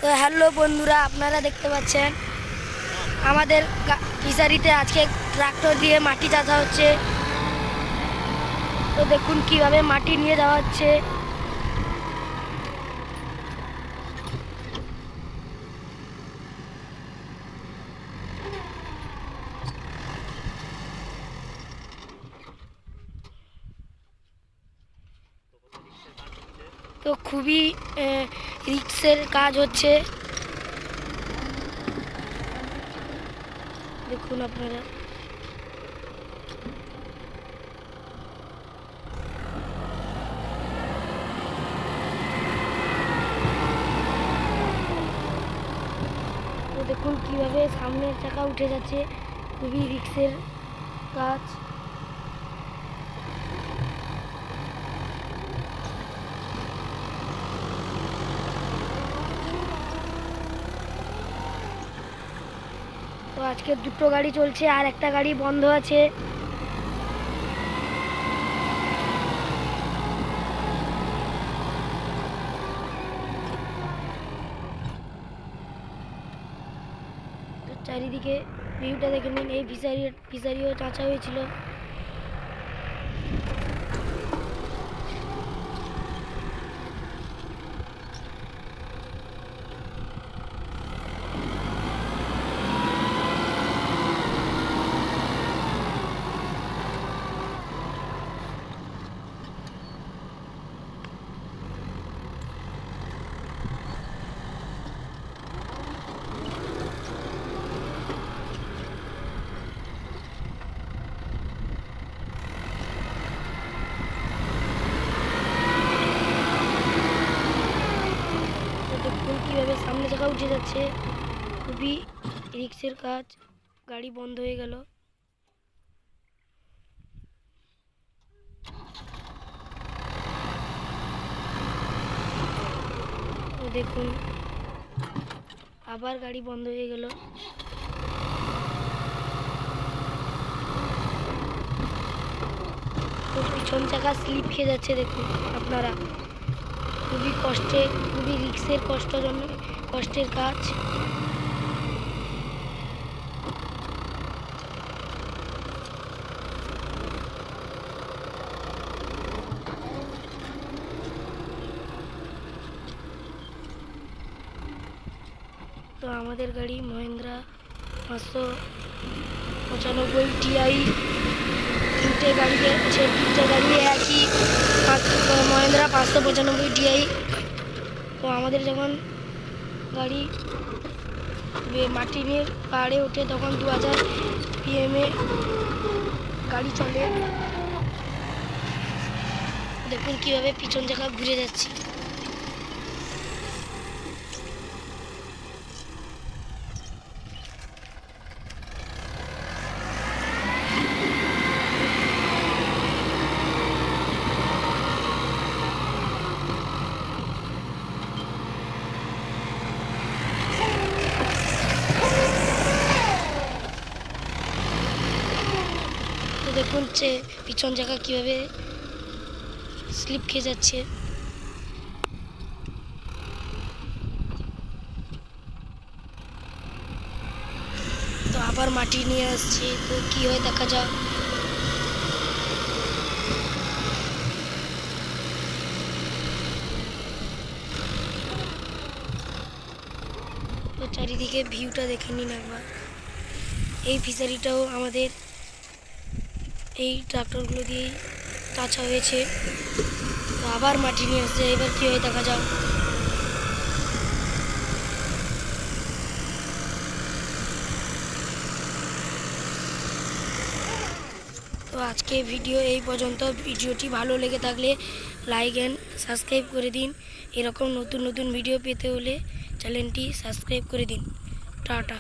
তো হ্যালো বন্ধুরা, আপনারা দেখতে পাচ্ছেন আমাদের ফিশারিতে আজকে ট্রাক্টর দিয়ে মাটি চাষা হচ্ছে। তো দেখুন কিভাবে মাটি নিয়ে যাওয়া হচ্ছে। তো খুবই রিস্কের কাজ হচ্ছে, দেখুন আপনারা। তো দেখুন কিভাবে সামনের চাকা উঠে যাচ্ছে, খুবই রিস্কের কাজ। তো আজকে দুটো গাড়ি চলছে আর একটা গাড়ি বন্ধ আছে। তো চারিদিকে ভিউটা দেখে নিন। এই ফিশারিও চাঁচা হয়েছিল। কিভাবে সামনে চাকা উঠে যাচ্ছে, খুবই রিস্কের কাজ। গাড়ি বন্ধ হয়ে গেল। দেখুন আবার গাড়ি বন্ধ হয়ে গেল। তো পিছন চাকা স্লিপ খেয়ে যাচ্ছে, দেখুন আপনারা। খুবই খুবই রিস্কের কষ্টের কাজ। তো আমাদের গাড়ি মহিন্দ্রা 595 টিআই। তিনটে গাড়ি একই মহিন্দ্রা 595 টিআই। তো আমাদের যখন গাড়ি মাটি নিয়ে পাহাড়ে ওঠে তখন 2000 PM-এ গাড়ি চলে। দেখুন কিভাবে পিছন চাকা ঘুরে যাচ্ছে। দেখুন পিছন চাকা কিভাবে স্লিপ খেয়ে যাচ্ছে। তো আবার মাটি নিয়ে আসছে, তো কি হয় দেখা যাক। তো চারিদিকে ভিউটা দেখে নিন একবার। এই ফিশারিটাও আমাদের এই ট্রাক্টরগুলো দিয়েই কাঁচা হয়েছে। তো আবার মাটি নিয়ে আসছে, এবার কী হয় দেখা যাক। তো আজকে ভিডিও এই পর্যন্ত। ভিডিওটি ভালো লেগে থাকলে লাইক অ্যান্ড সাবস্ক্রাইব করে দিন। এরকম নতুন নতুন ভিডিও পেতে হলে চ্যানেলটি সাবস্ক্রাইব করে দিন। টাটা।